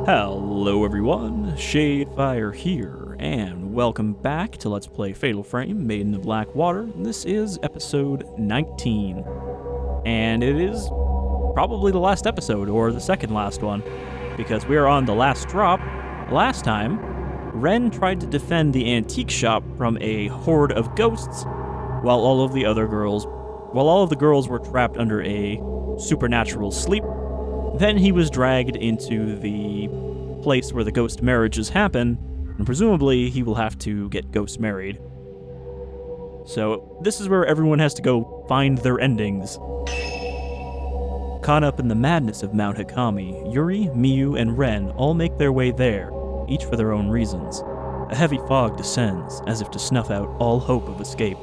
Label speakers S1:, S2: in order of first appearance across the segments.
S1: Hello everyone, Shadefyre here, and welcome back to Let's Play Fatal Frame, Maiden of Black Water. This is episode 19, and it is probably the last episode, or the second last one, because we are on the last drop. Last time, Ren tried to defend the antique shop from a horde of ghosts, while all of the girls were trapped under a supernatural sleep. Then he was dragged into the place where the ghost marriages happen, and presumably he will have to get ghost married. So this is where everyone has to go find their endings. Caught up in the madness of Mount Hikami, Yuri, Miyu, and Ren all make their way there, each for their own reasons. A heavy fog descends, as if to snuff out all hope of escape.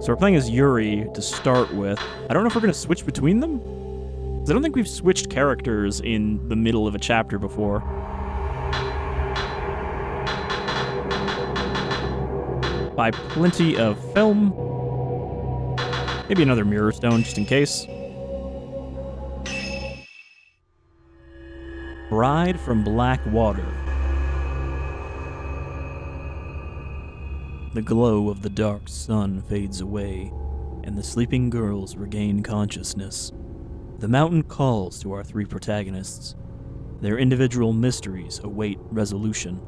S1: So we're playing as Yuri to start with. I don't know if we're going to switch between them, because I don't think we've switched characters in the middle of a chapter before. Buy plenty of film. Maybe another mirror stone, just in case. Bride from Black Water. The glow of the dark sun fades away, and the sleeping girls regain consciousness. The mountain calls to our three protagonists. Their individual mysteries await resolution.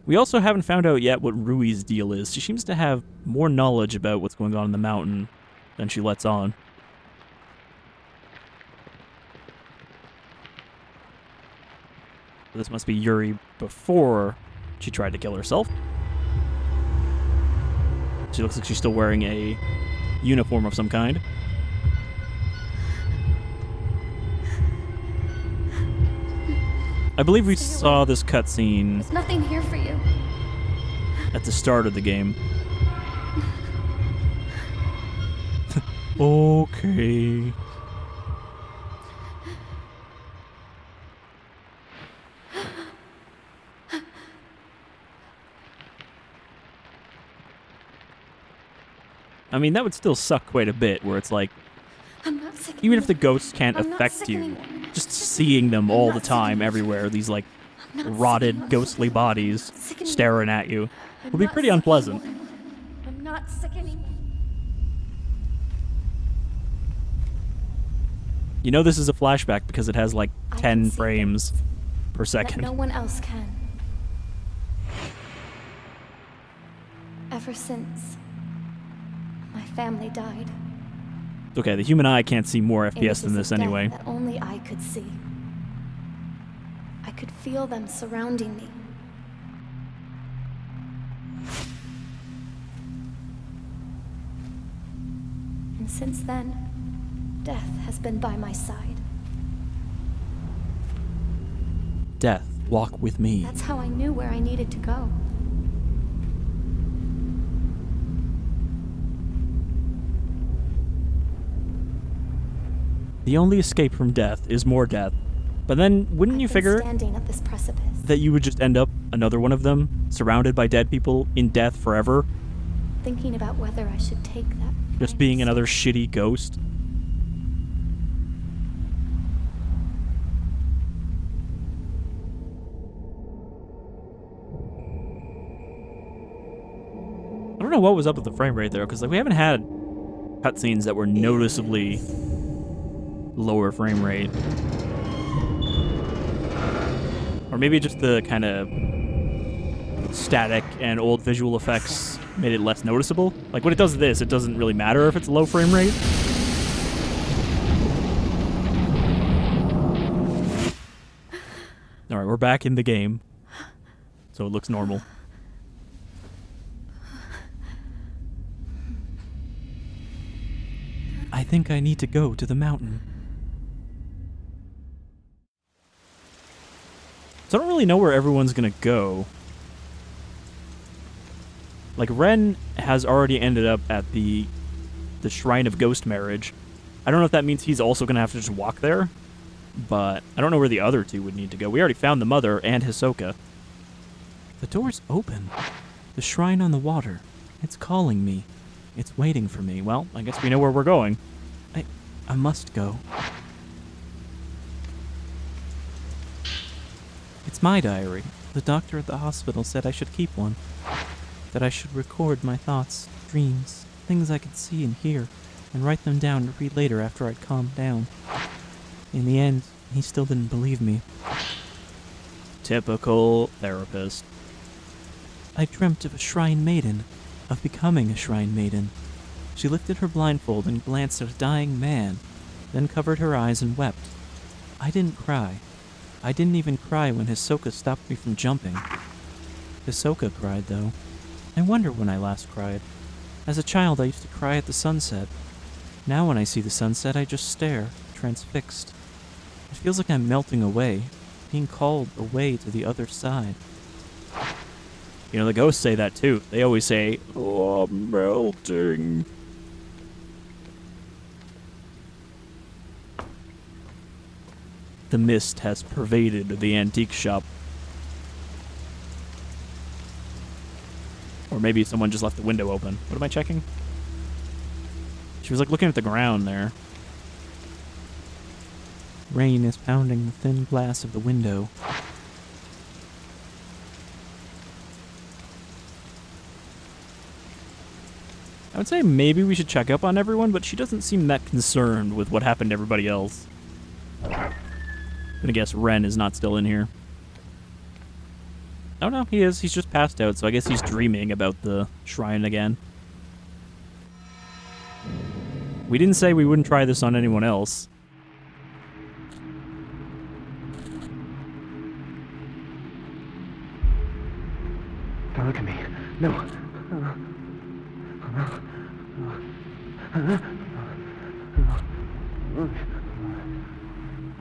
S1: We also haven't found out yet what Rui's deal is. She seems to have more knowledge about what's going on in the mountain than she lets on. This must be Yuri before she tried to kill herself. She looks like she's still wearing a uniform of some kind. I believe we saw this cutscene.
S2: There's nothing here for you.
S1: At the start of the game. Okay. I mean, that would still suck quite a bit, where it's like,
S2: I'm not sick
S1: even if the
S2: anymore.
S1: ghosts can't
S2: I'm not
S1: affect
S2: sick
S1: you,
S2: anymore.
S1: just seeing them all the
S2: not sick
S1: time
S2: anymore.
S1: everywhere, these like
S2: I'm not sick
S1: rotted,
S2: anymore.
S1: ghostly bodies
S2: Sick anymore.
S1: staring at you,
S2: I'm
S1: would be
S2: not
S1: pretty
S2: sick
S1: unpleasant.
S2: anymore. I'm not sick anymore.
S1: You know this is a flashback because it has like
S2: I
S1: 10
S2: can see
S1: frames
S2: things
S1: per
S2: that
S1: second.
S2: no one else can. Ever since my family died.
S1: Okay, the human eye can't see more FPS
S2: Images
S1: than this
S2: of death
S1: anyway.
S2: that only I could see. I could feel them surrounding me. And since then, death has been by my side.
S1: Death, walk with me.
S2: That's how I knew where I needed to go.
S1: The only escape from death is more death. But then, wouldn't you
S2: I've been
S1: figure
S2: standing at this precipice,
S1: that you would just end up another one of them, surrounded by dead people, in death forever?
S2: thinking about whether I should take that.
S1: Just being another shitty ghost? I don't know what was up with the frame rate there, because like, we haven't had cutscenes that were noticeably lower frame rate. Or maybe just the kind of static and old visual effects made it less noticeable. Like when it does this, it doesn't really matter if it's a low frame rate. Alright, we're back in the game. So it looks normal. I think I need to go to the mountain. So I don't really know where everyone's gonna go. Like, Ren has already ended up at the Shrine of Ghost Marriage. I don't know if that means he's also gonna have to just walk there, but I don't know where the other two would need to go. We already found the mother and Hisoka. The door's open. The shrine on the water. It's calling me. It's waiting for me. Well, I guess we know where we're going. I must go. It's my diary. The doctor at the hospital said I should keep one. That I should record my thoughts, dreams, things I could see and hear, and write them down to read later after I'd calmed down. In the end, he still didn't believe me. Typical therapist. I dreamt of a shrine maiden, of becoming a shrine maiden. She lifted her blindfold and glanced at a dying man, then covered her eyes and wept. I didn't cry. I didn't even cry when Hisoka stopped me from jumping. Hisoka cried, though. I wonder when I last cried. As a child, I used to cry at the sunset. Now when I see the sunset, I just stare, transfixed. It feels like I'm melting away, being called away to the other side. You know, the ghosts say that too. They always say, "Oh, I'm melting." The mist has pervaded the antique shop. Or maybe someone just left the window open. What am I checking? She was like looking at the ground there. Rain is pounding the thin glass of the window. I would say maybe we should check up on everyone, but she doesn't seem that concerned with what happened to everybody else. I'm gonna guess Ren is not still in here. Oh no, he is. He's just passed out, so I guess he's dreaming about the shrine again. We didn't say we wouldn't try this on anyone else.
S3: Don't look at me. No.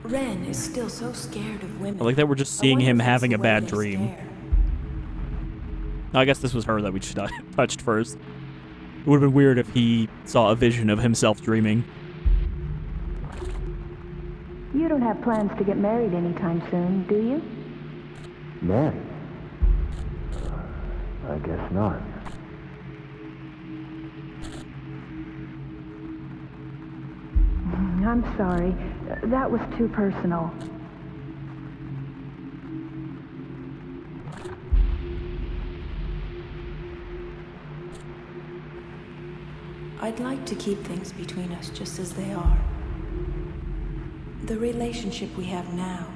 S4: Ren is still so scared of women.
S1: I like that we're just seeing him having a bad dream. I guess this was her that we touched first. It would have been weird if he saw a vision of himself dreaming.
S5: You don't have plans to get married anytime soon, do you?
S3: Married? I guess not.
S5: I'm sorry. That was too personal.
S4: I'd like to keep things between us just as they are. The relationship we have now.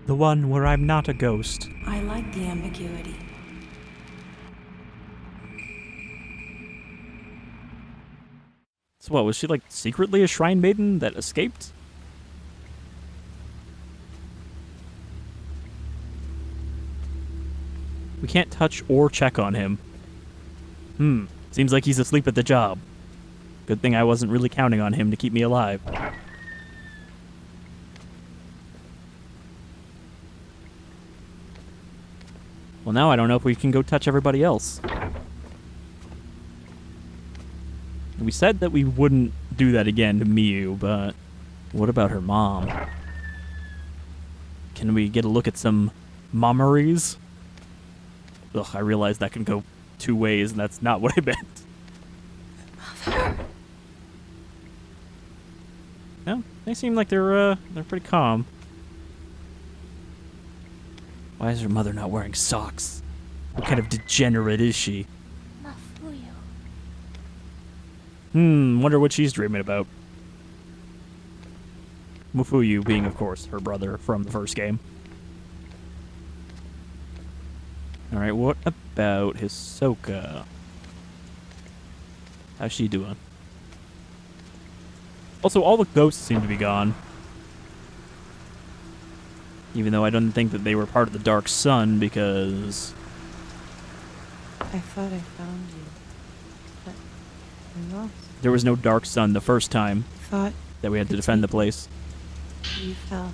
S1: The one where I'm not a ghost.
S4: I like the ambiguity.
S1: So what, was she like secretly a shrine maiden that escaped? We can't touch or check on him. Seems like he's asleep at the job. Good thing I wasn't really counting on him to keep me alive. Well, now I don't know if we can go touch everybody else. We said that we wouldn't do that again to Miyu, but what about her mom? Can we get a look at some mommeries? Ugh, I realize that can go two ways, and that's not what I meant.
S4: Mother.
S1: No, they seem like they're pretty calm. Why is her mother not wearing socks? What kind of degenerate is she? Wonder what she's dreaming about. Mufuyu being, of course, her brother from the first game. Alright, what about Hisoka? How's she doing? Also, all the ghosts seem to be gone. Even though I don't think that they were part of the Dark Sun, because...
S6: I thought I found you, but I'm lost.
S1: There was no Dark Sun the first time
S6: Thought
S1: that we had to defend the place.
S6: you fell.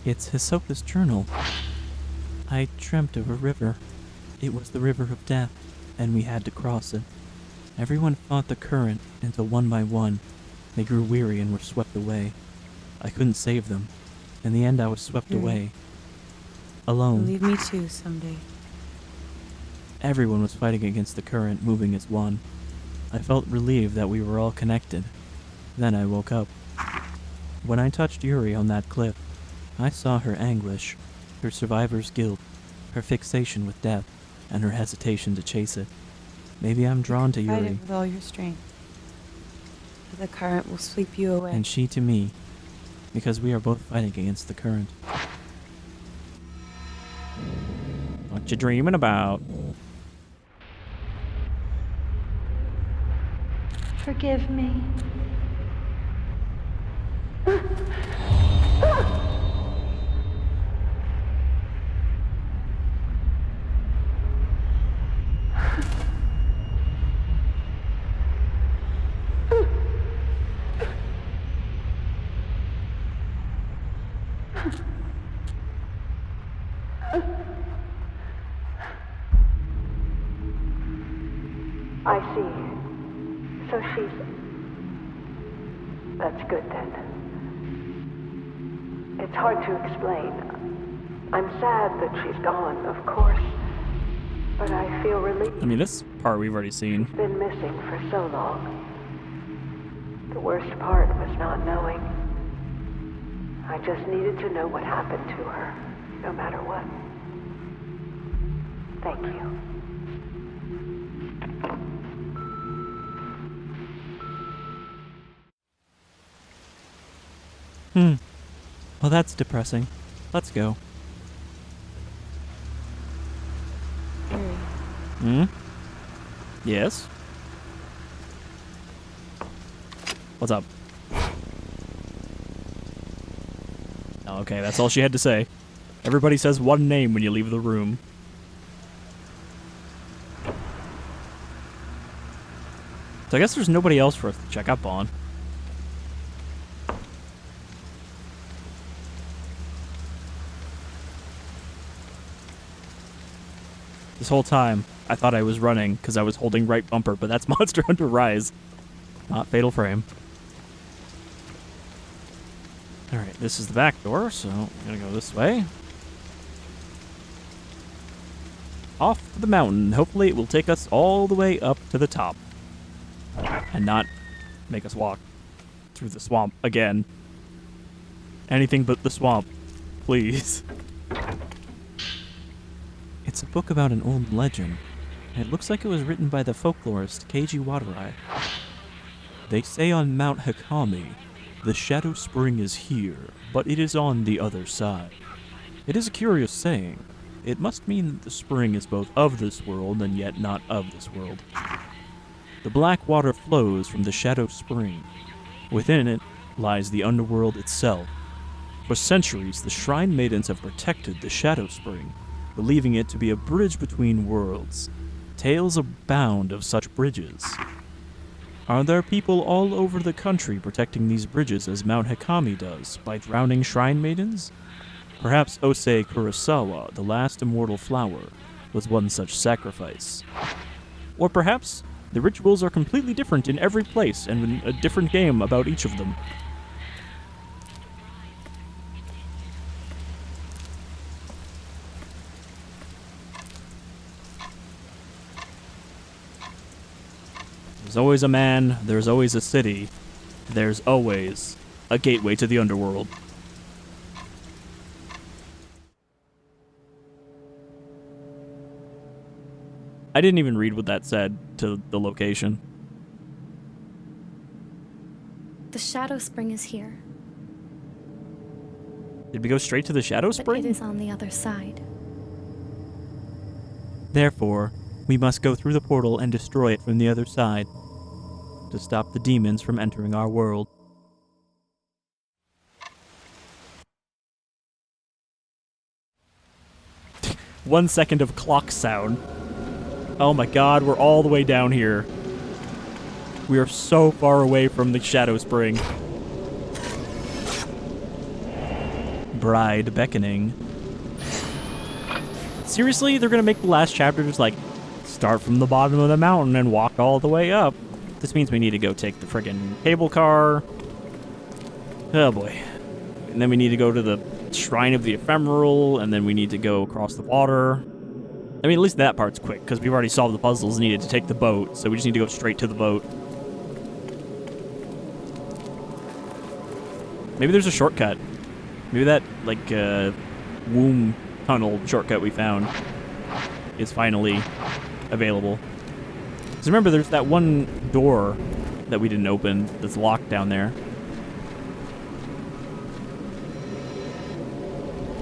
S1: It's Hisoka's journal. I dreamt of a river. It was the river of death, and we had to cross it. Everyone fought the current until one by one, they grew weary and were swept away. I couldn't save them. In the end, I was swept
S6: Yuri.
S1: away. Alone.
S6: Leave me too someday.
S1: Everyone was fighting against the current, moving as one. I felt relieved that we were all connected. Then I woke up. When I touched Yuri on that cliff, I saw her anguish, her survivor's guilt, her fixation with death, and her hesitation to chase it. Maybe I'm drawn to
S6: Fight
S1: Yuri,
S6: it with all your strength. But the current will sweep you away.
S1: and she to me, because we are both fighting against the current. What you dreaming about?
S5: Forgive me.
S7: I see. So she's... That's good then. It's hard to explain. I'm sad that she's gone, of course. But I feel relieved.
S1: I mean, this part we've already seen.
S7: She's been missing for so long. The worst part was not knowing. I just needed to know what happened to her, no matter what. Thank you.
S1: Well, that's depressing. Let's go.
S6: Yuri,
S1: Yes? What's up? Oh, okay, that's all she had to say. Everybody says one name when you leave the room. So I guess there's nobody else for us to check up on. This whole time, I thought I was running because I was holding right bumper, but that's Monster Hunter Rise, not Fatal Frame. Alright, this is the back door, so I'm gonna go this way. Off to the mountain. Hopefully it will take us all the way up to the top. And not make us walk through the swamp again. Anything but the swamp, please. It's a book about an old legend. It looks like it was written by the folklorist Keiji Watarai. They say on Mount Hikami, the Shadowspring is here, but it is on the other side. It is a curious saying. It must mean that the spring is both of this world and yet not of this world. The black water flows from the Shadowspring. Within it lies the underworld itself. For centuries, the Shrine Maidens have protected the Shadowspring, believing it to be a bridge between worlds. Tales abound of such bridges. Are there people all over the country protecting these bridges as Mount Hikami does, by drowning Shrine Maidens? Perhaps Ose Kurosawa, the last immortal flower, was one such sacrifice. Or perhaps the rituals are completely different in every place and in a different game about each of them. There's always a man, there's always a city, there's always a gateway to the underworld. I didn't even read what that said to the location.
S2: The Shadowspring is here,
S1: Did we go straight to the Shadow
S2: but
S1: Spring?
S2: it is on the other side.
S1: Therefore, we must go through the portal and destroy it from the other side to stop the demons from entering our world. One second of clock sound. Oh my god, we're all the way down here. We are so far away from the Shadow Spring. Bride beckoning. Seriously, they're gonna make the last chapter just like start from the bottom of the mountain and walk all the way up. This means we need to go take the friggin' cable car. Oh boy. And then we need to go to the Shrine of the Ephemeral, and then we need to go across the water. I mean, at least that part's quick, because we've already solved the puzzles needed to take the boat, so we just need to go straight to the boat. Maybe there's a shortcut. Maybe that, like, womb tunnel shortcut we found is finally available. Because remember, there's that one door that we didn't open that's locked down there.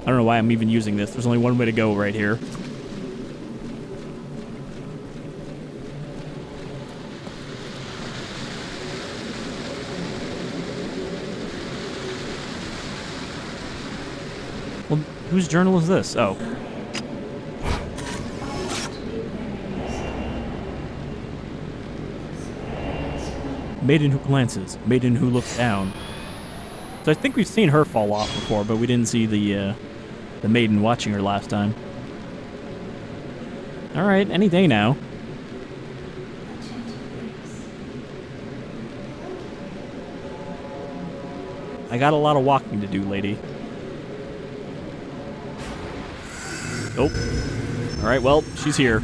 S1: I don't know why I'm even using this. There's only one way to go right here. Well, whose journal is this? Oh. Maiden who glances, maiden who looks down. So I think we've seen her fall off before, but we didn't see the maiden watching her last time. Alright, any day now. I got a lot of walking to do, lady. Nope. Alright, well, she's here.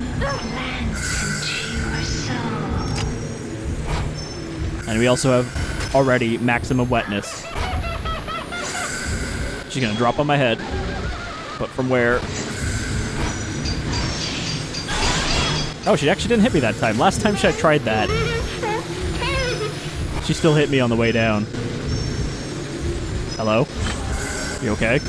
S1: And we also have already maximum wetness. She's gonna drop on my head. But from where? Oh, she actually didn't hit me that time. Last time I tried that, she still hit me on the way down. Hello? You okay?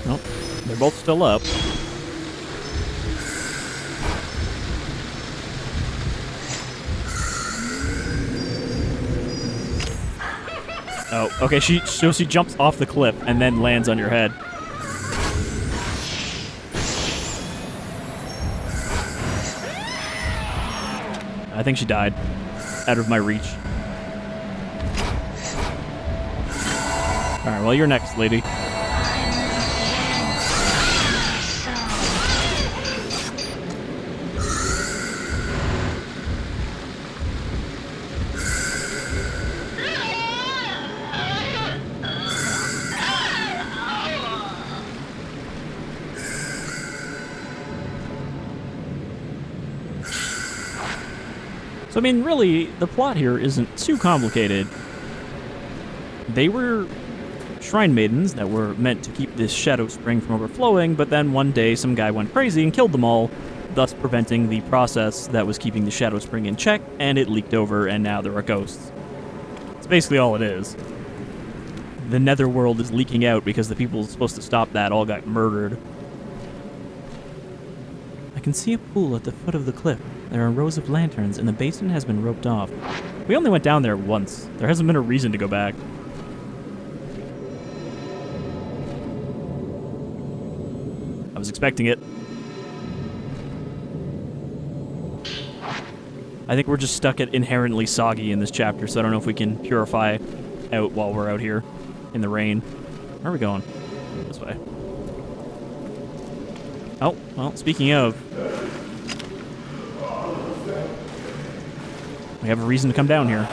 S1: Nope. They're both still up. Oh, okay, she jumps off the cliff and then lands on your head. I think she died. Out of my reach. Alright, well, you're next, lady. So, I mean, really, the plot here isn't too complicated. They were shrine maidens that were meant to keep this Shadowspring from overflowing, but then one day some guy went crazy and killed them all, thus preventing the process that was keeping the Shadowspring in check, and it leaked over, and now there are ghosts. That's basically all it is. The netherworld is leaking out because the people supposed to stop that all got murdered. I can see a pool at the foot of the cliff. There are rows of lanterns, and the basin has been roped off. We only went down there once. There hasn't been a reason to go back. I was expecting it. I think we're just stuck at inherently soggy in this chapter, so I don't know if we can purify out while we're out here in the rain. Where are we going? This way. Oh, well, speaking of... we have a reason to come down here.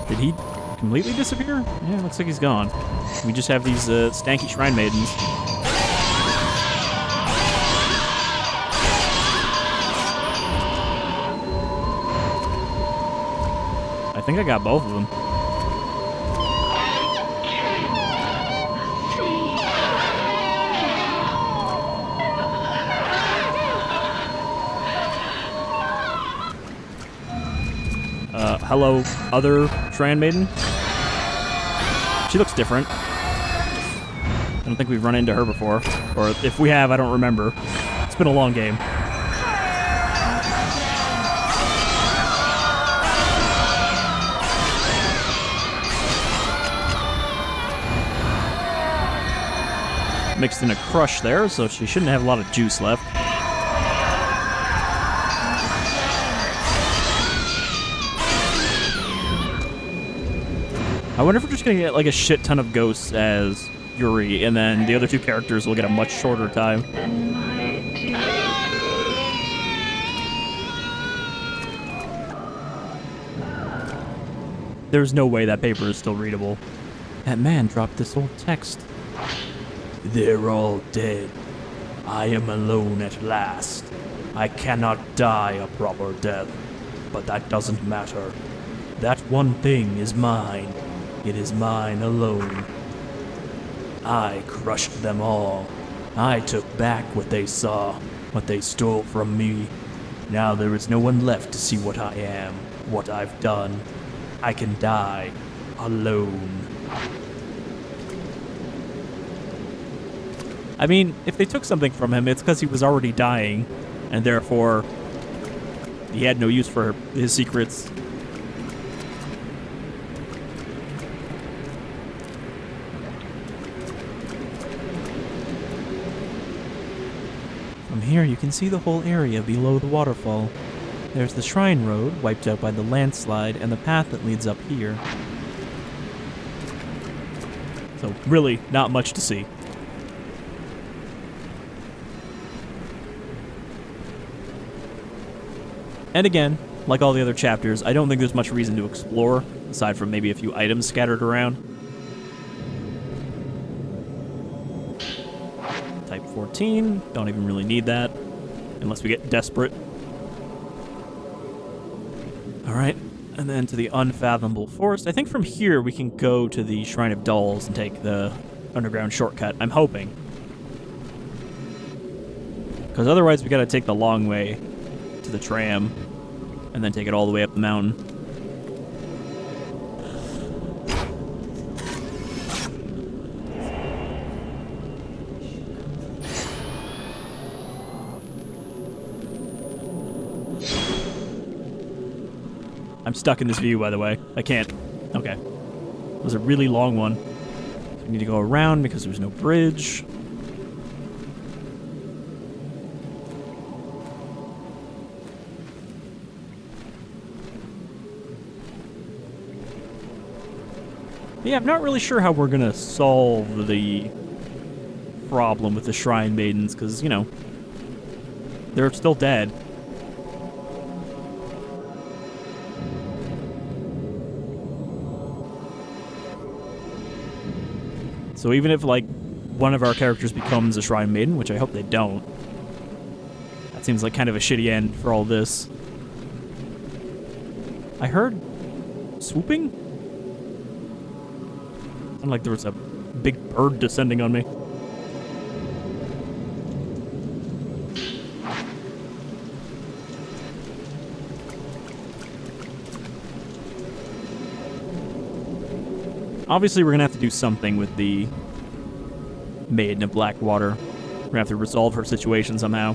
S1: Did he completely disappear? Yeah, looks like he's gone. We just have these stanky shrine maidens. I think I got both of them. Hello, other Shrine Maiden. She looks different. I don't think we've run into her before. Or if we have, I don't remember. It's been a long game. Mixed in a crush there, so she shouldn't have a lot of juice left. I wonder if we're just gonna get like a shit ton of ghosts as Yuri, and then the other two characters will get a much shorter time. There's no way that paper is still readable. That man dropped this old text. They're all dead. I am alone at last. I cannot die a proper death, but that doesn't matter. That one thing is mine. It is mine alone. I crushed them all. I took back what they saw, what they stole from me. Now there is no one left to see what I am, what I've done. I can die alone. I mean, if they took something from him, it's because he was already dying, and therefore he had no use for his secrets. From here, you can see the whole area below the waterfall. There's the shrine road, wiped out by the landslide, and the path that leads up here. So, really, not much to see. And again, like all the other chapters, I don't think there's much reason to explore, aside from maybe a few items scattered around. Type 14, don't even really need that, unless we get desperate. Alright, and then to the Unfathomable Forest. I think from here we can go to the Shrine of Dolls and take the underground shortcut, I'm hoping. Because otherwise we gotta take the long way to the tram, and then take it all the way up the mountain. I'm stuck in this view, by the way. I can't. Okay. It was a really long one. So we need to go around because there's no bridge. Yeah, I'm not really sure how we're gonna solve the problem with the Shrine Maidens, because, you know, they're still dead. So even if, like, one of our characters becomes a Shrine Maiden, which I hope they don't, that seems like kind of a shitty end for all this. I heard swooping? Sounded like there was a big bird descending on me. Obviously, we're gonna have to do something with the Maiden of Black Water. We're gonna have to resolve her situation somehow.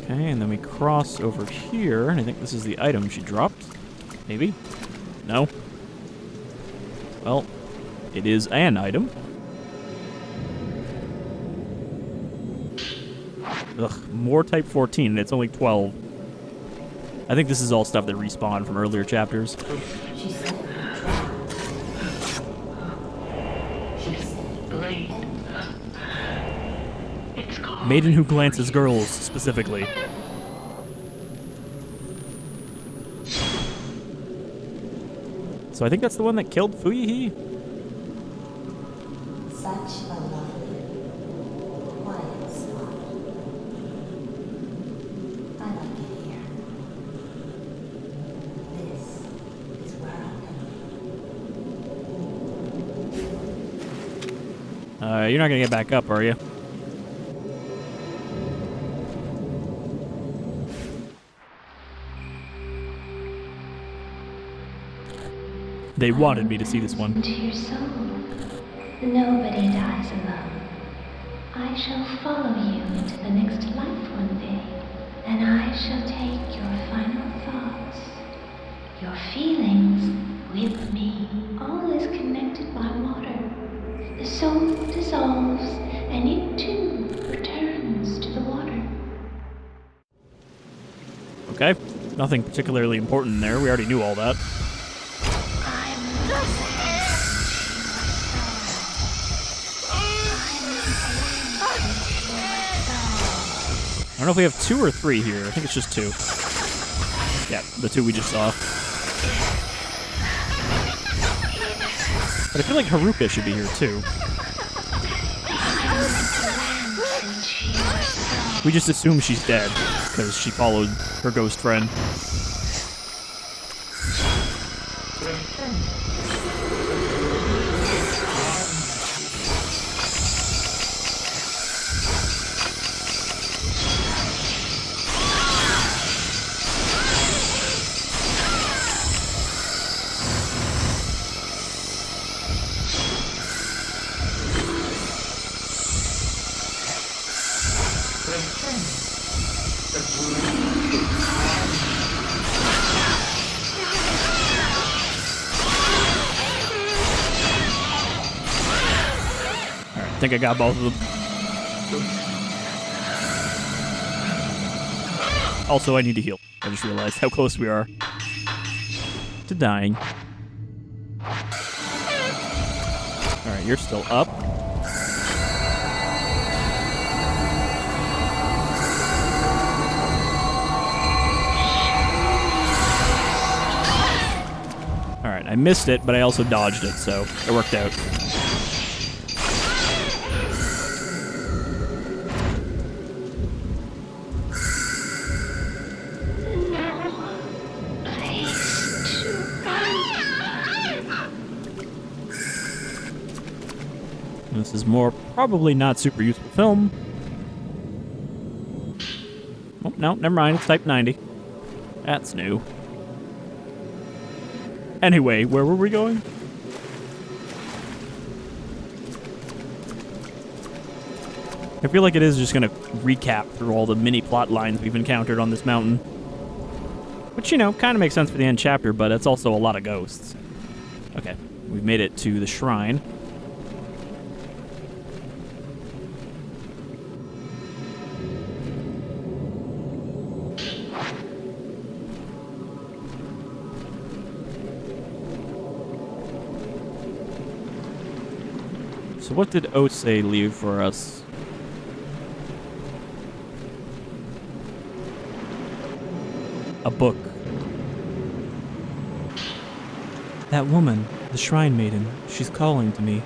S1: Okay, and then we cross over here, and I think this is the item she dropped. Maybe? No? Well, it is an item. Ugh, more Type 14, and it's only 12. I think this is all stuff that respawned from earlier chapters. Maiden who glances girls, specifically. So I think that's the one that killed Fuyihi.
S8: Such a lovely, quiet spot. I like it here. This is where I'm going.
S1: You're not gonna get back up, are you? They wanted me to see this one.
S9: To your soul. Nobody dies alone. I shall follow you into the next life one day, and I shall take your final thoughts, your feelings with me. All is connected by water. The soul dissolves, and it too returns to the water.
S1: Okay. Nothing particularly important in there. We already knew all that. I don't know if we have 2 or 3 here. I think it's just 2. Yeah, the 2 we just saw. But I feel like Haruka should be here too. We just assume she's dead because she followed her ghost friend. I think I got both of them. Also, I need to heal. I just realized how close we are to dying. Alright, you're still up. Alright, I missed it, but I also dodged it, so it worked out. This is more probably not super useful film. Oh, no, never mind. It's type 90. That's new. Anyway, where were we going? I feel like it is just going to recap through all the mini plot lines we've encountered on this mountain. Which, you know, kind of makes sense for the end chapter, but it's also a lot of ghosts. Okay, we've made it to the shrine. So what did Ose leave for us? A book. That woman, the shrine maiden, she's calling to me.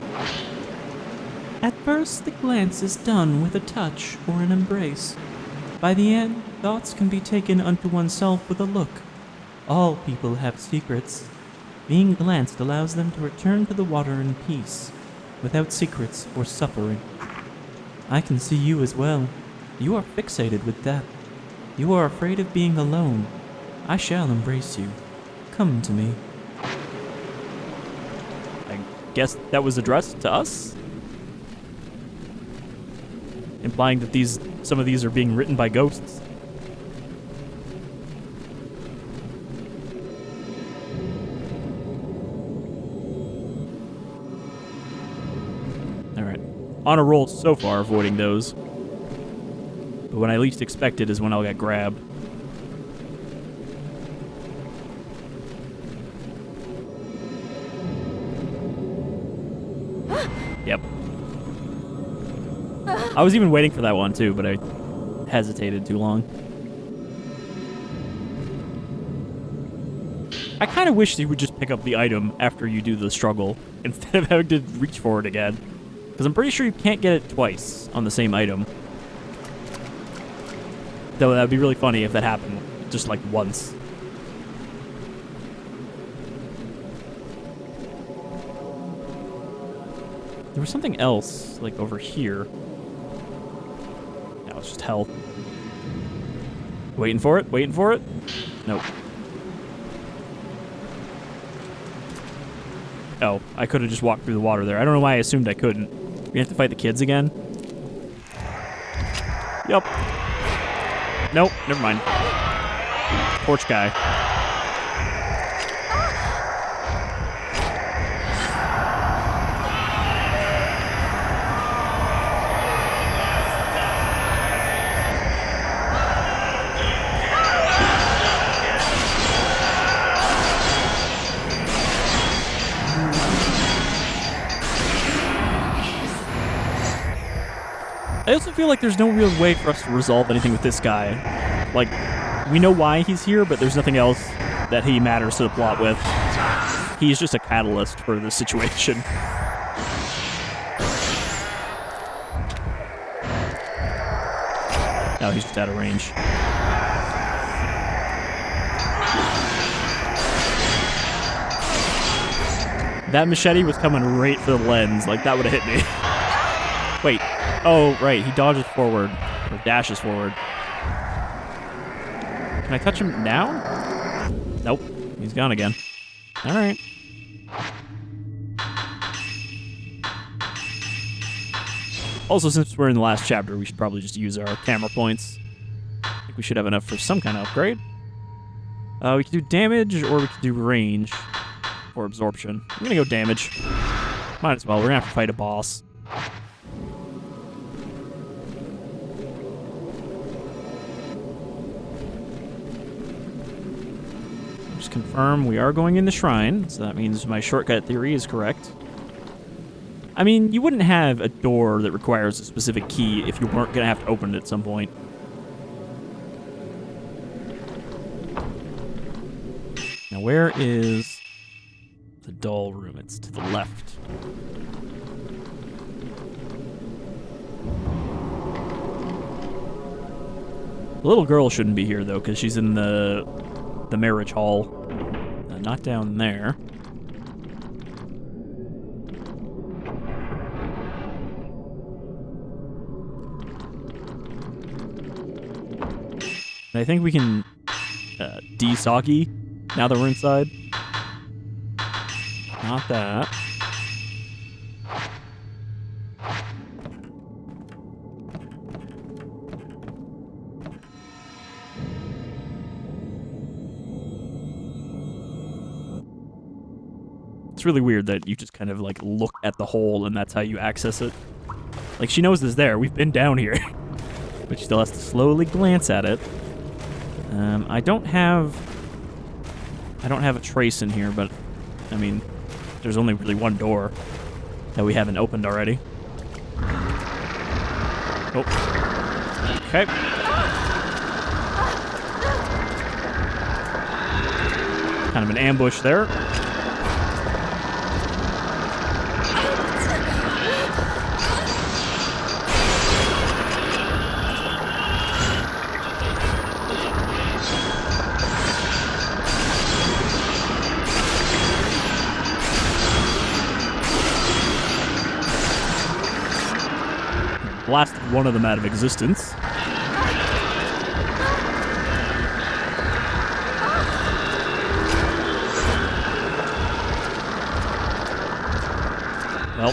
S1: At first, the glance is done with a touch or an embrace. By the end, thoughts can be taken unto oneself with a look. All people have secrets. Being glanced allows them to return to the water in peace, without secrets or suffering. I can see you as well. You are fixated with death. You are afraid of being alone. I shall embrace you. Come to me. I guess that was addressed to us? Implying that some of these are being written by ghosts. Alright. On a roll so far, avoiding those. But when I least expect it is when I'll get grabbed. Yep. I was even waiting for that one too, but I hesitated too long. I kind of wish you would just pick up the item after you do the struggle, instead of having to reach for it again. Because I'm pretty sure you can't get it twice on the same item. Though that would be really funny if that happened just like once. There was something else, like over here. That was just health. Waiting for it? Waiting for it? Nope. Oh, I could have just walked through the water there. I don't know why I assumed I couldn't. We have to fight the kids again? Yup. Nope, never mind. Porch guy. also feel like there's no real way for us to resolve anything with this guy. Like, we know why he's here, but there's nothing else that he matters to the plot with. He's just a catalyst for the situation. No, he's just out of range. That machete was coming right for the lens. Like, that would have hit me. Wait. Oh, right. He dodges forward. Or dashes forward. Can I touch him now? Nope. He's gone again. Alright. Also, since we're in the last chapter, we should probably just use our camera points. I think we should have enough for some kind of upgrade. We can do damage, or we can do range. Or absorption. I'm gonna go damage. Might as well. We're gonna have to fight a boss. Just confirm we are going in the shrine, so that means my shortcut theory is correct. I mean, you wouldn't have a door that requires a specific key if you weren't gonna have to open it at some point. Now, where is the doll room? It's to the left. The little girl shouldn't be here, though, because she's in the marriage hall. Not down there. And I think we can de-Saki now that we're inside. Not that. It's really weird that you just kind of like look at the hole and that's how you access it. Like, she knows it's there. We've been down here. But she still has to slowly glance at it. I don't have a trace in here, but I mean, there's only really one door that we haven't opened already. Oh. Okay. Kind of an ambush there. Blasted one of them out of existence. Well,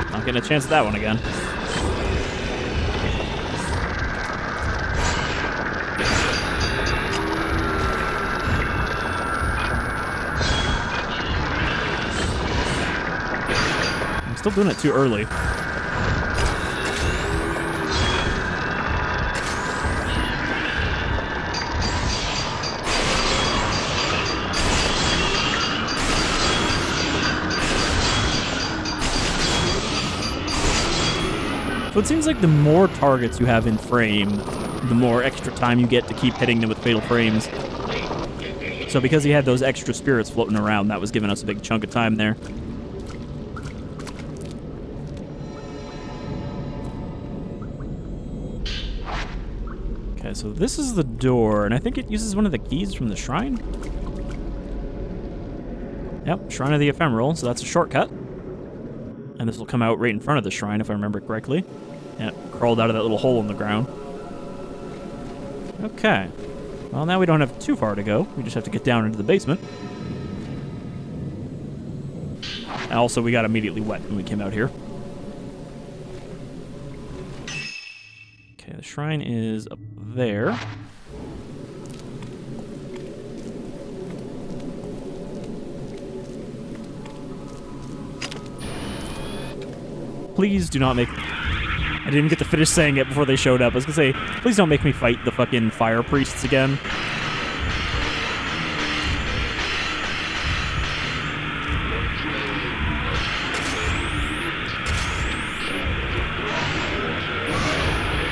S1: not getting a chance at that one again. I'm still doing it too early. So it seems like the more targets you have in frame, the more extra time you get to keep hitting them with fatal frames. So because he had those extra spirits floating around, that was giving us a big chunk of time there. Okay, so this is the door, and I think it uses one of the keys from the shrine. Yep, Shrine of the Ephemeral, so that's a shortcut. And this will come out right in front of the shrine, if I remember correctly. Yeah, crawled out of that little hole in the ground. Okay. Well, now we don't have too far to go. We just have to get down into the basement. And also, we got immediately wet when we came out here. Okay, the shrine is up there. Please do not make... I didn't get to finish saying it before they showed up. I was gonna say, please don't make me fight the fucking fire priests again.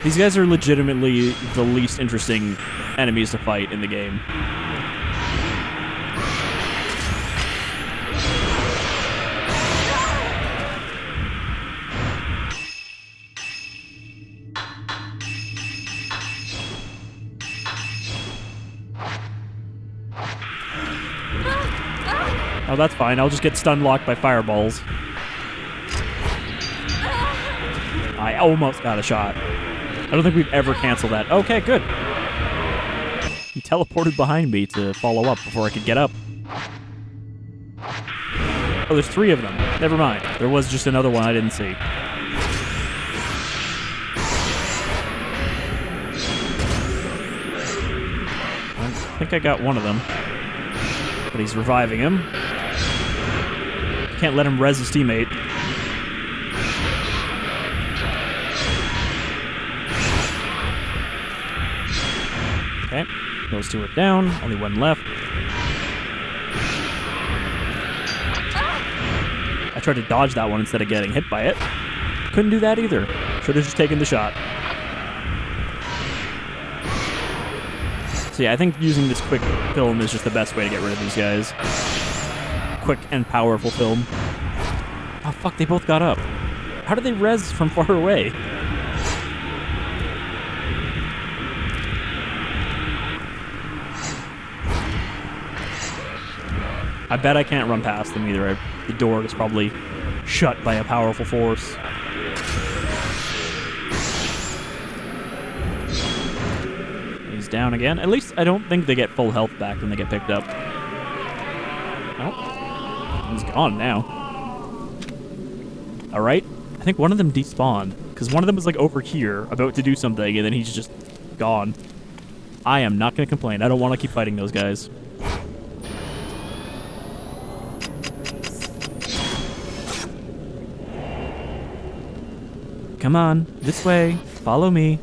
S1: These guys are legitimately the least interesting enemies to fight in the game. Oh, that's fine. I'll just get stun locked by fireballs. I almost got a shot. I don't think we've ever canceled that. Okay, good. He teleported behind me to follow up before I could get up. Oh, there's 3 of them. Never mind. There was just another one I didn't see. I think I got one of them. But he's reviving him. Can't let him res his teammate. Okay, those 2 are down. Only 1 left. I tried to dodge that one instead of getting hit by it. Couldn't do that either. Should have just taken the shot. So yeah, I think using this quick film is just the best way to get rid of these guys. Quick and powerful film. Oh fuck, they both got up. How did they res from far away? I bet I can't run past them either. The door is probably shut by a powerful force. He's down again. At least I don't think they get full health back when they get picked up. Oh, he's gone now. Alright, I think one of them despawned, because one of them was like over here, about to do something, and then he's just gone. I am not going to complain. I don't want to keep fighting those guys. Come on, this way. Follow me.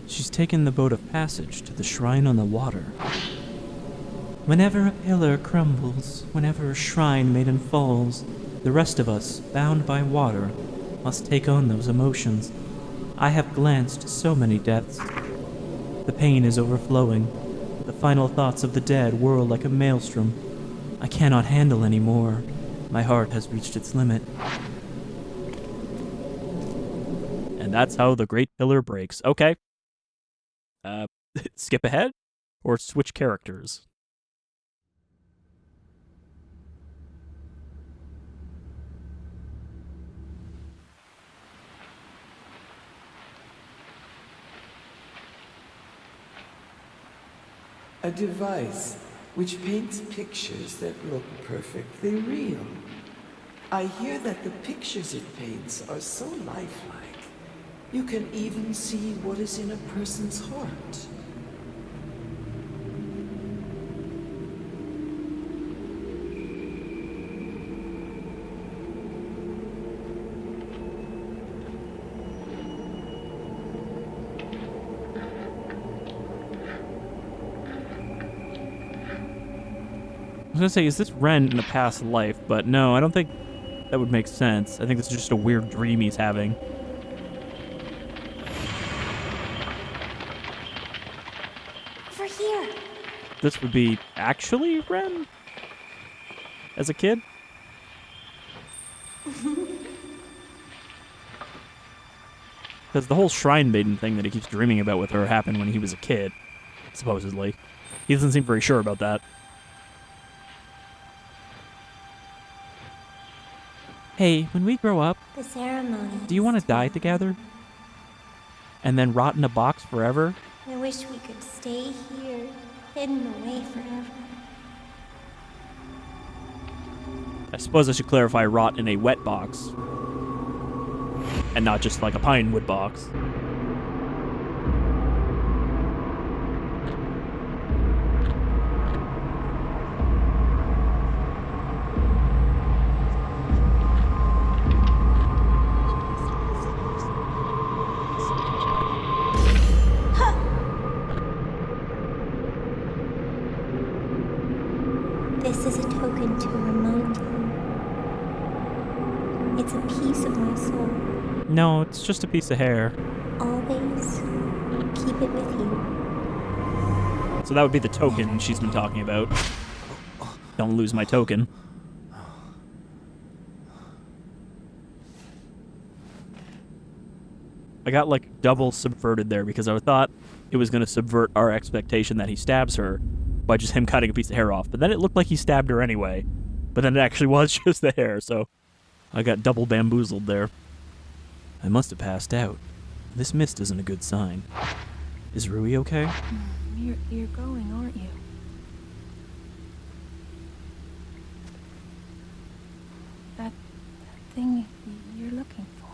S1: She's taken the boat of passage to the shrine on the water. Whenever a pillar crumbles, whenever a shrine maiden falls, the rest of us, bound by water, must take on those emotions. I have glanced so many deaths. The pain is overflowing. The final thoughts of the dead whirl like a maelstrom. I cannot handle any more. My heart has reached its limit. And that's how the Great Pillar breaks. Okay. Skip ahead? Or switch characters?
S10: A device which paints pictures that look perfectly real. I hear that the pictures it paints are so lifelike. You can even see what is in a person's heart.
S1: I was gonna say, is this Ren in a past life? But no, I don't think that would make sense. I think this is just a weird dream he's having.
S2: Over here.
S1: This would be actually Ren? As a kid? Because the whole Shrine Maiden thing that he keeps dreaming about with her happened when he was a kid, supposedly. He doesn't seem very sure about that. Hey, when we grow up,
S2: The ceremony.
S1: do you want to die together? And then rot in a box forever?
S2: I wish we could stay here, hidden away forever.
S1: I suppose I should clarify rot in a wet box. And not just like a pine wood box.
S2: This
S9: This is a token to remind you. It's a piece of my soul.
S1: No, it's just a piece of hair.
S9: Always keep it with you.
S1: So that would be the token she's been talking about. Don't lose my token. I got like double subverted there because I thought it was going to subvert our expectation that he stabs her by just him cutting a piece of hair off. But then it looked like he stabbed her anyway. But then it actually was just the hair, so I got double bamboozled there. I must have passed out. This mist isn't a good sign. Is Rui okay?
S4: You're going, aren't you? That thing you're looking for.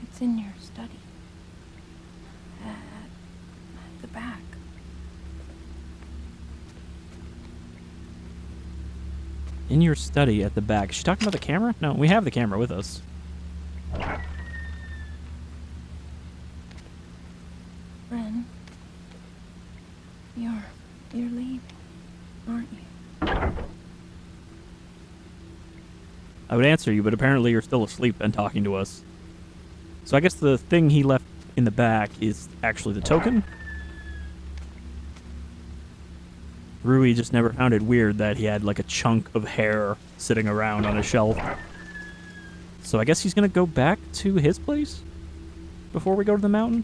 S4: It's in your study. At the back.
S1: In your study at the back. Is she talking about the camera? No, we have the camera with us.
S4: Ren, you're leaving, aren't you?
S1: I would answer you, but apparently you're still asleep and talking to us. So I guess the thing he left in the back is actually the token. Rui just never found it weird that he had like a chunk of hair sitting around on a shelf. So I guess he's gonna go back to his place before we go to the mountain.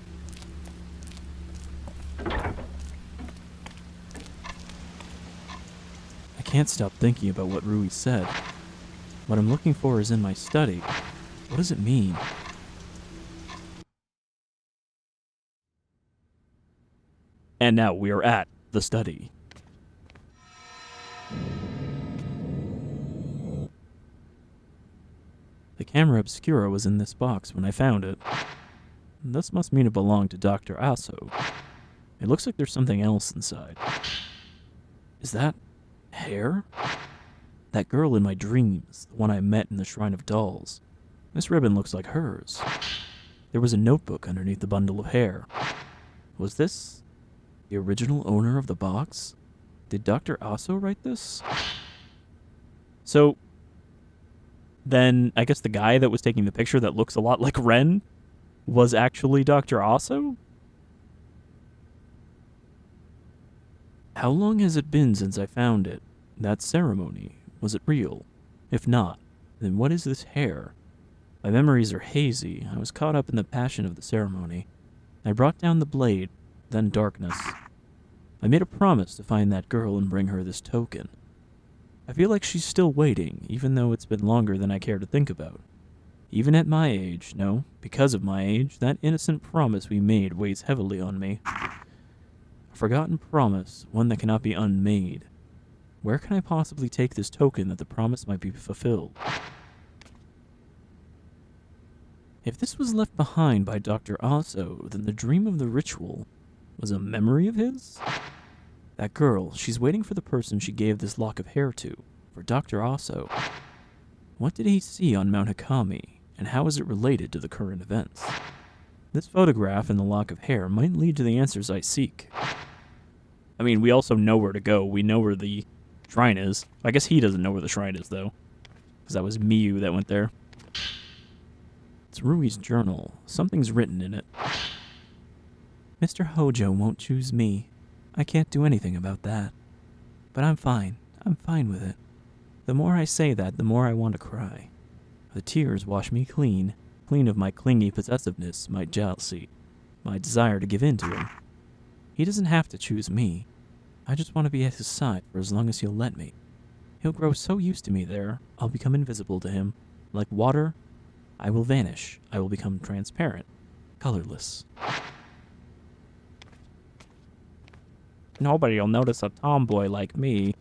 S1: I can't stop thinking about what Rui said. What I'm looking for is in my study. What does it mean? And now we are at the study. The camera obscura was in this box when I found it. This must mean it belonged to Dr. Asou. It looks like there's something else inside. Is that hair? That girl in my dreams, the one I met in the Shrine of Dolls. This ribbon looks like hers. There was a notebook underneath the bundle of hair. Was this the original owner of the box? Did Dr. Asou write this? So, then I guess the guy that was taking the picture that looks a lot like Ren was actually Dr. Asou? How long has it been since I found it? That ceremony, was it real? If not, then what is this hair? My memories are hazy. I was caught up in the passion of the ceremony. I brought down the blade, then darkness. I made a promise to find that girl and bring her this token. I feel like she's still waiting, even though it's been longer than I care to think about. Even at my age, no, because of my age, that innocent promise we made weighs heavily on me. A forgotten promise, one that cannot be unmade. Where can I possibly take this token that the promise might be fulfilled? If this was left behind by Dr. Asou, then the dream of the ritual was a memory of his? That girl, she's waiting for the person she gave this lock of hair to, for Dr. Asou. What did he see on Mount Hikami, and how is it related to the current events? This photograph and the lock of hair might lead to the answers I seek. I mean, we also know where to go. We know where the shrine is. I guess he doesn't know where the shrine is, though, because that was Miyu that went there. It's Rui's journal. Something's written in it. Mr. Hojo won't choose me. I can't do anything about that. But I'm fine. I'm fine with it. The more I say that, the more I want to cry. The tears wash me clean, clean of my clingy possessiveness, my jealousy, my desire to give in to him. He doesn't have to choose me. I just want to be at his side for as long as he'll let me. He'll grow so used to me there, I'll become invisible to him. Like water, I will vanish. I will become transparent, colorless. Nobody will notice a tomboy like me.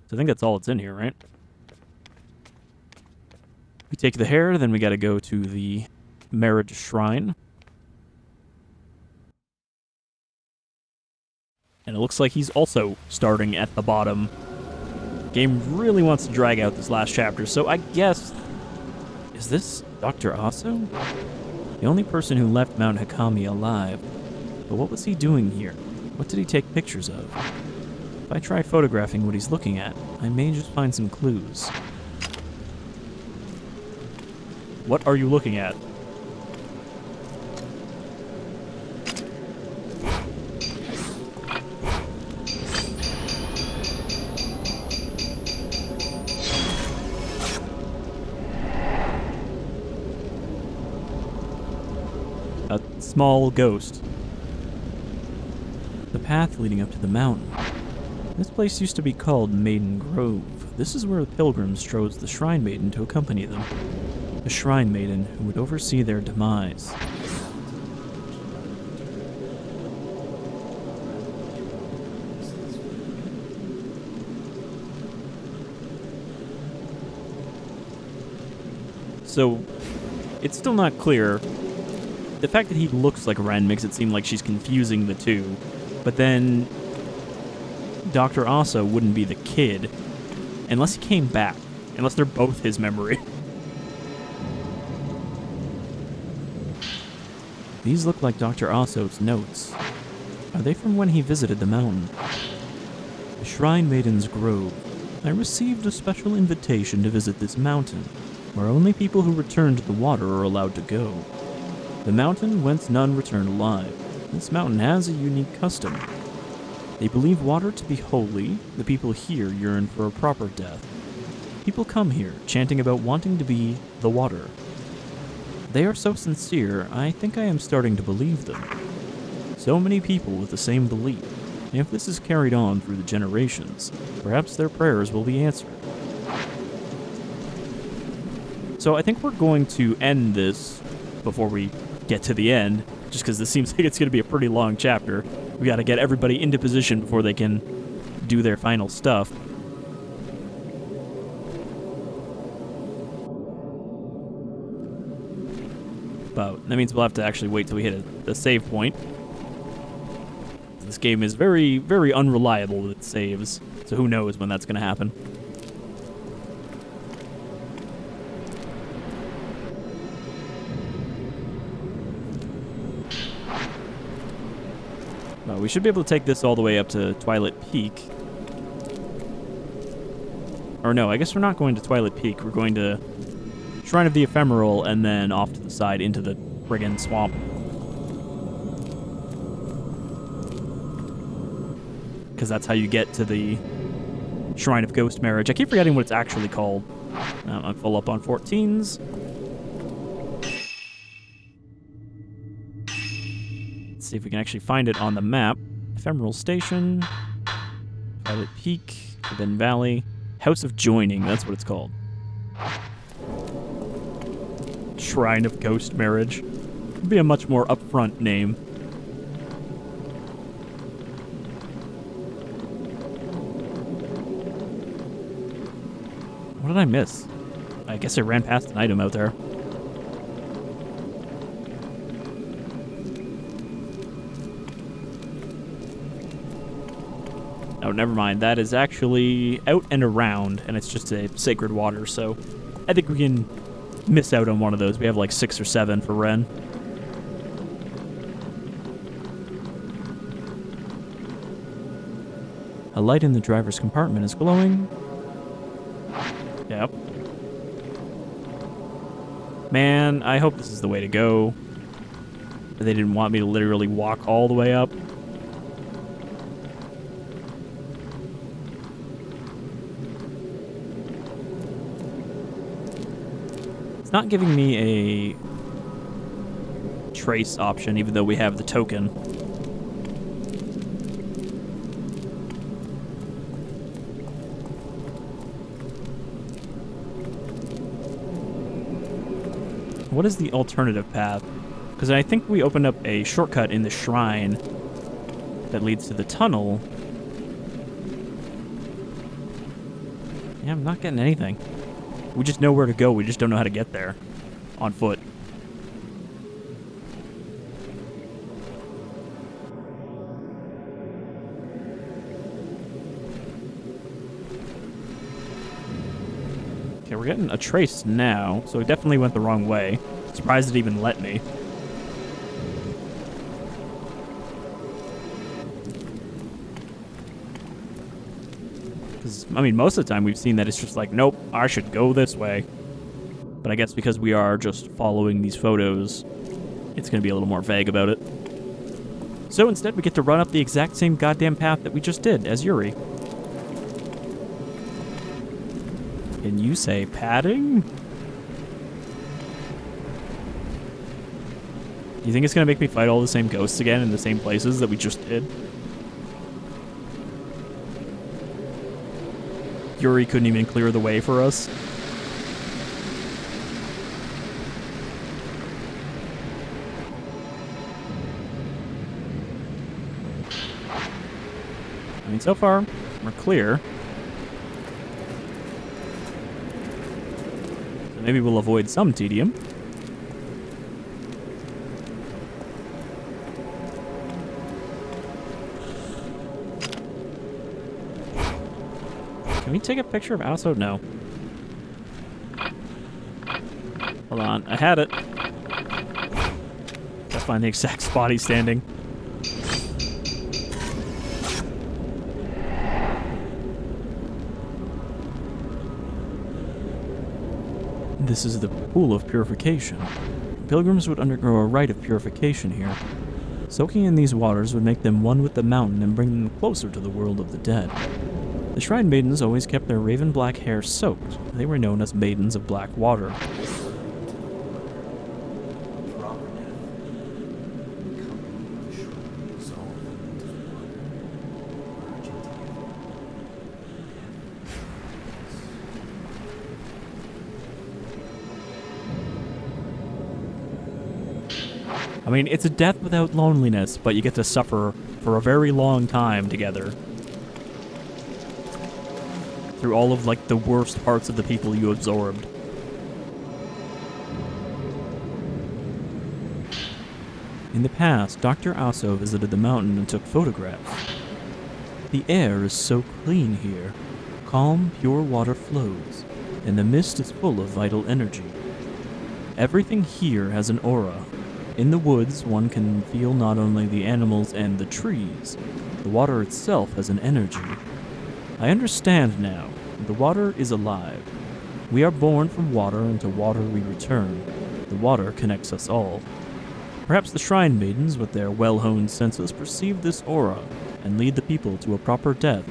S1: So I think that's all that's in here, right? We take the hair, then we gotta go to the marriage shrine. And it looks like he's also starting at the bottom. Game really wants to drag out this last chapter, so I guess... Is this Dr. Asou? The only person who left Mount Hikami alive. But what was he doing here? What did he take pictures of? If I try photographing what he's looking at, I may just find some clues. What are you looking at? A small ghost. The path leading up to the mountain. This place used to be called Maiden Grove. This is where the pilgrims chose the Shrine Maiden to accompany them. A Shrine Maiden who would oversee their demise. So, it's still not clear. The fact that he looks like Ren makes it seem like she's confusing the two. But then Dr. Asou wouldn't be the kid unless he came back. Unless they're both his memory. These look like Dr. Asou's notes. Are they from when he visited the mountain? The Shrine Maiden's Grove. I received a special invitation to visit this mountain, where only people who return to the water are allowed to go. The mountain whence none return alive. This mountain has a unique custom. They believe water to be holy. The people here yearn for a proper death. People come here, chanting about wanting to be the water. They are so sincere, I think I am starting to believe them. So many people with the same belief. If this is carried on through the generations, perhaps their prayers will be answered. So I think we're going to end this before we get to the end, just because this seems like it's going to be a pretty long chapter. We got to get everybody into position before they can do their final stuff. But that means we'll have to actually wait till we hit the save point. This game is very, very unreliable with its saves, so who knows when that's going to happen. Well, we should be able to take this all the way up to Twilight Peak. Or no, I guess we're not going to Twilight Peak. We're going to Shrine of the Ephemeral and then off to the side into the friggin' swamp. Because that's how you get to the Shrine of Ghost Marriage. I keep forgetting what it's actually called. I'm full up on 14s. Let's see if we can actually find it on the map. Ephemeral Station, Twilight Peak, Forbidden Valley, House of Joining, that's what it's called. Shrine of Ghost Marriage. Would be a much more upfront name. What did I miss? I guess I ran past an item out there. Oh, never mind. That is actually out and around, and it's just a sacred water, so I think we can miss out on one of those. We have like 6 or 7 for Ren. A light in the driver's compartment is glowing. Yep. Man, I hope this is the way to go. They didn't want me to literally walk all the way up. It's not giving me a trace option, even though we have the token. What is the alternative path? Because I think we opened up a shortcut in the shrine that leads to the tunnel. Yeah, I'm not getting anything. We just know where to go, we just don't know how to get there. On foot. Okay, we're getting a trace now, so it definitely went the wrong way. Surprised it even let me. Because, I mean, most of the time we've seen that it's just like, nope, I should go this way. But I guess because we are just following these photos, it's going to be a little more vague about it. So instead, we get to run up the exact same goddamn path that we just did as Yuri. Can you say padding? You think it's going to make me fight all the same ghosts again in the same places that we just did? Yuri couldn't even clear the way for us. I mean, so far, we're clear. So maybe we'll avoid some tedium. Can we take a picture of Asou? No. Hold on, I had it. Gotta find the exact spot he's standing. This is the pool of purification. Pilgrims would undergo a rite of purification here. Soaking in these waters would make them one with the mountain and bring them closer to the world of the dead. The shrine maidens always kept their raven black hair soaked. They were known as Maidens of Black Water. I mean, it's a death without loneliness, but you get to suffer for a very long time together. Through all of, like, the worst parts of the people you absorbed. In the past, Dr. Asou visited the mountain and took photographs. The air is so clean here. Calm, pure water flows, and the mist is full of vital energy. Everything here has an aura. In the woods, one can feel not only the animals and the trees, the water itself has an energy. I understand now. The water is alive. We are born from water, and to water we return. The water connects us all. Perhaps the shrine maidens, with their well-honed senses, perceive this aura and lead the people to a proper death.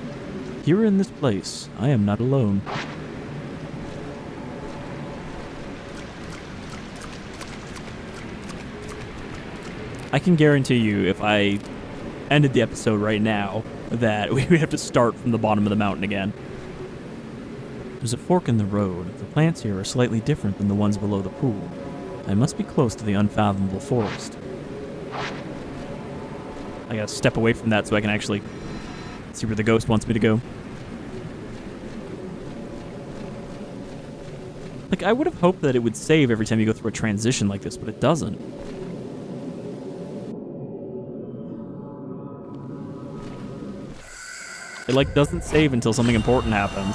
S1: Here in this place, I am not alone. I can guarantee you, if I ended the episode right now, that we would have to start from the bottom of the mountain again. There's a fork in the road. The plants here are slightly different than the ones below the pool. I must be close to the unfathomable forest. I gotta step away from that so I can actually see where the ghost wants me to go. Like, I would have hoped that it would save every time you go through a transition like this, but it doesn't. It, like, doesn't save until something important happens.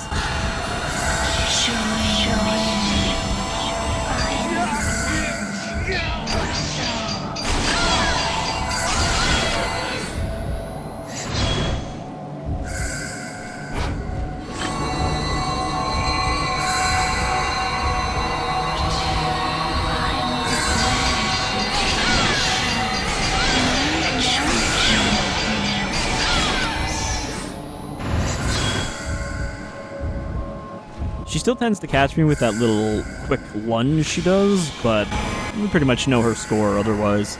S1: She still tends to catch me with that little quick lunge she does, but we pretty much know her score otherwise.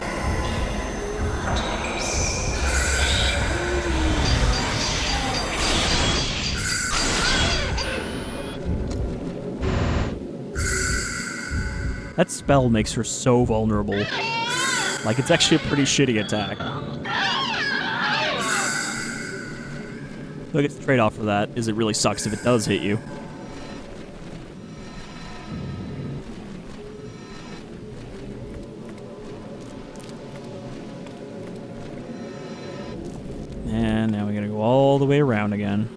S1: That spell makes her so vulnerable. Like, it's actually a pretty shitty attack. I guess the trade-off for that is it really sucks if it does hit you. And now we gotta go all the way around again.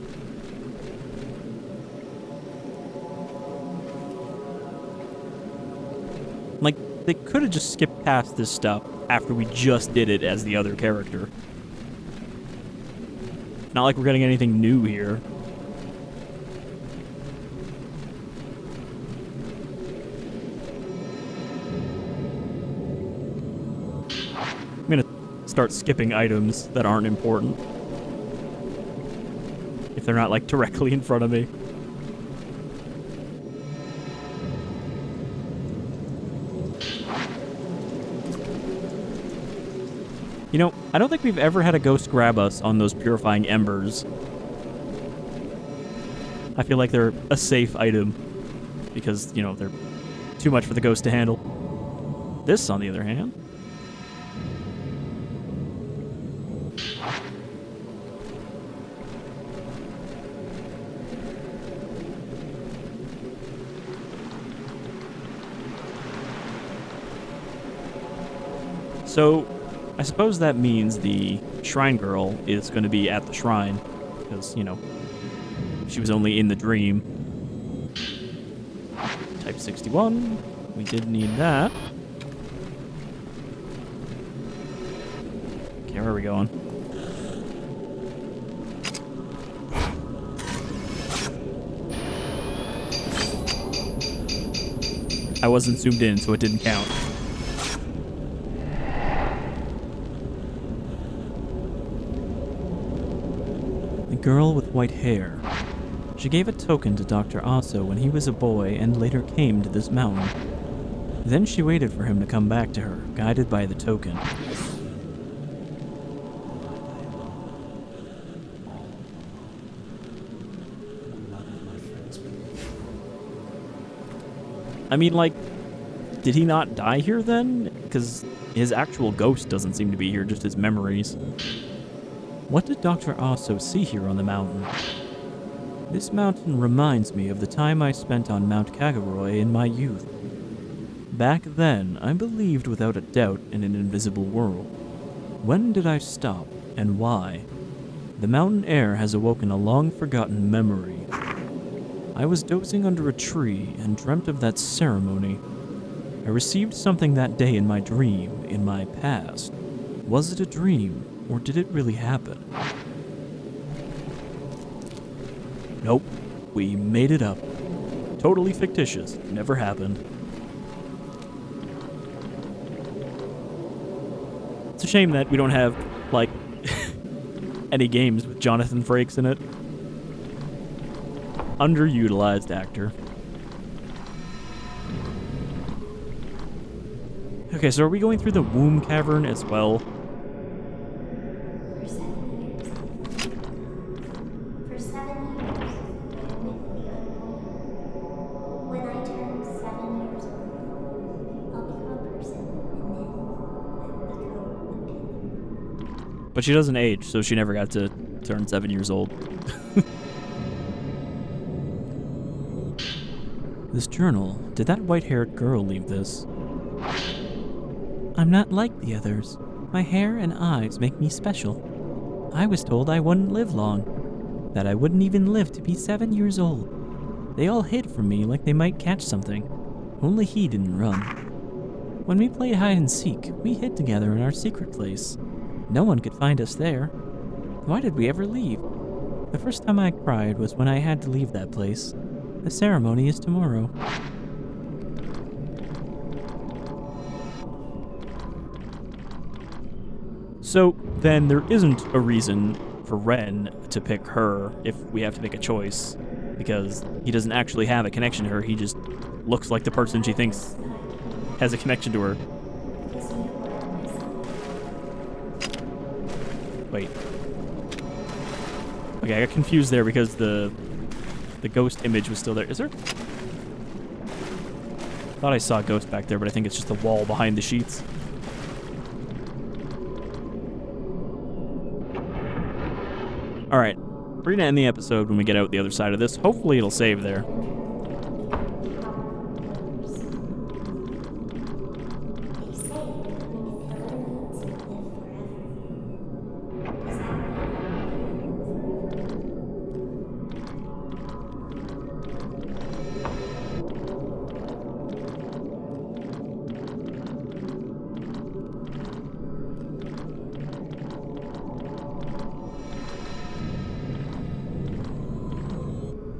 S1: Like, they could have just skipped past this stuff after we just did it as the other character. Not like we're getting anything new here. I'm gonna start skipping items that aren't important. If they're not, like, directly in front of me. You know, I don't think we've ever had a ghost grab us on those purifying embers. I feel like they're a safe item because, you know, they're too much for the ghost to handle. This, on the other hand... So, I suppose that means the shrine girl is going to be at the shrine, because, you know, she was only in the dream. Type 61. We did need that. Okay, where are we going? I wasn't zoomed in, so it didn't count. Girl with white hair. She gave a token to Dr. Asou when he was a boy and later came to this mountain. Then she waited for him to come back to her, guided by the token. I mean, like, did he not die here then? Because his actual ghost doesn't seem to be here, just his memories. What did Dr. Asou see here on the mountain? This mountain reminds me of the time I spent on Mount Kaguroi in my youth. Back then, I believed without a doubt in an invisible world. When did I stop, and why? The mountain air has awoken a long-forgotten memory. I was dozing under a tree and dreamt of that ceremony. I received something that day in my dream, in my past. Was it a dream? Or did it really happen? Nope. We made it up. Totally fictitious. Never happened. It's a shame that we don't have, like, any games with Jonathan Frakes in it. Underutilized actor. Okay, so are we going through the womb cavern as well? But she doesn't age, so she never got to turn 7 years old. This journal, did that white-haired girl leave this? I'm not like the others. My hair and eyes make me special. I was told I wouldn't live long, that I wouldn't even live to be 7 years old. They all hid from me like they might catch something. Only he didn't run. When we played hide and seek, we hid together in our secret place. No one could find us there. Why did we ever leave? The first time I cried was when I had to leave that place. The ceremony is tomorrow. So, then there isn't a reason for Ren to pick her if we have to make a choice, because he doesn't actually have a connection to her, he just looks like the person she thinks has a connection to her. Wait. Okay, I got confused there because the ghost image was still there. Is there? Thought I saw a ghost back there, but I think it's just the wall behind the sheets. Alright, we're gonna end the episode when we get out the other side of this. Hopefully it'll save there.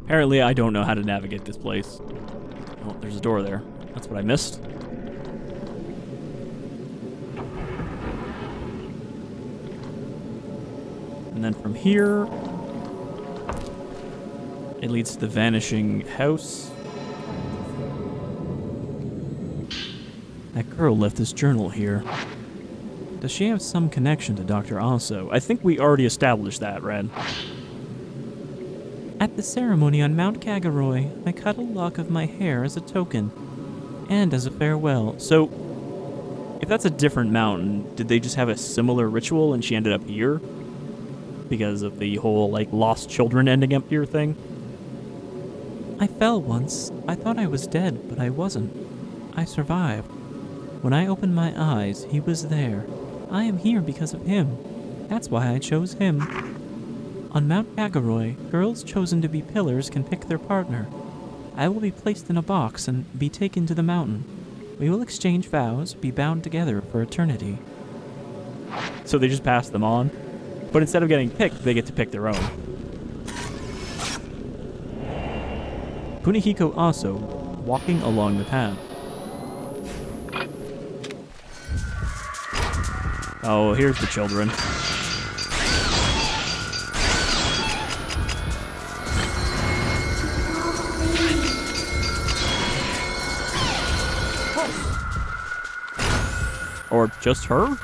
S1: Apparently, I don't know how to navigate this place. Oh, there's a door there. That's what I missed. And then from here, it leads to the vanishing house. That girl left this journal here. Does she have some connection to Dr. Asou? I think we already established that, Red. At the ceremony on Mount Kaguroi, I cut a lock of my hair as a token, and as a farewell. So, if that's a different mountain, did they just have a similar ritual and she ended up here? Because of the whole, like, lost children ending up here thing? I fell once. I thought I was dead, but I wasn't. I survived. When I opened my eyes, he was there. I am here because of him. That's why I chose him. On Mount Kaguroi, girls chosen to be pillars can pick their partner. I will be placed in a box and be taken to the mountain. We will exchange vows, be bound together for eternity. So they just pass them on, but instead of getting picked, they get to pick their own. Kunihiko Asou, walking along the path. Oh, here's the children. Or just her?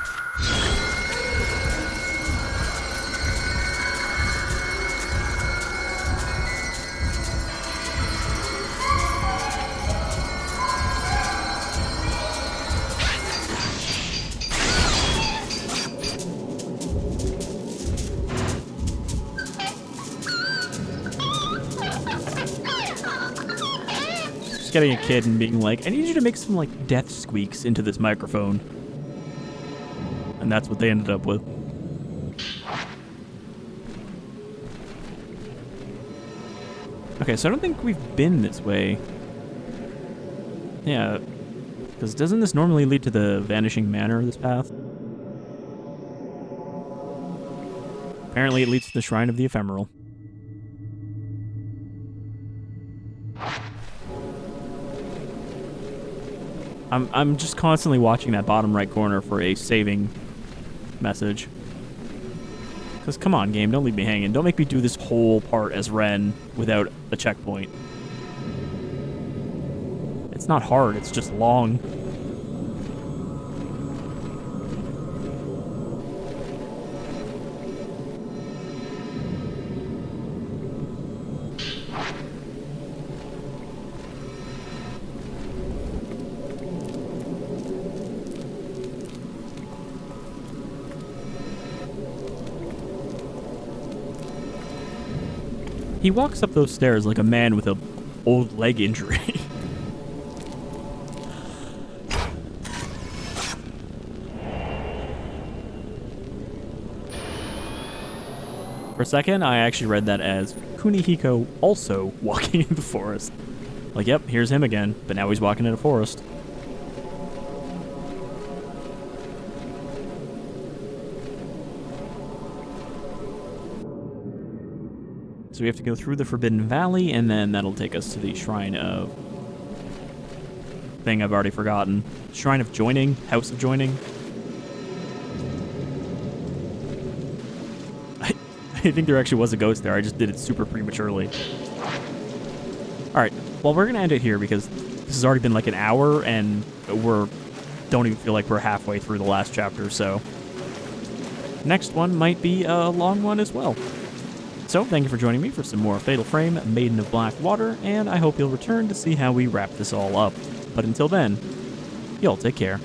S1: Getting a kid and being like, I need you to make some, like, death squeaks into this microphone. And that's what they ended up with. Okay, so I don't think we've been this way. Yeah, because doesn't this normally lead to the Vanishing Manor, this path? Apparently it leads to the Shrine of the Ephemeral. I'm just constantly watching that bottom right corner for a saving message. Because come on, game, don't leave me hanging. Don't make me do this whole part as Ren without a checkpoint. It's not hard, it's just long. He walks up those stairs like a man with an old leg injury. For a second, I actually read that as Kunihiko also walking in the forest. Like, yep, here's him again, but now he's walking in a forest. So we have to go through the Forbidden Valley, and then that'll take us to the Shrine of... thing I've already forgotten. Shrine of Joining? House of Joining? I think there actually was a ghost there. I just did it super prematurely. Alright, well, we're going to end it here because this has already been like an hour, and don't even feel like we're halfway through the last chapter, so... next one might be a long one as well. So, thank you for joining me for some more Fatal Frame, Maiden of Black Water, and I hope you'll return to see how we wrap this all up. But until then, y'all take care.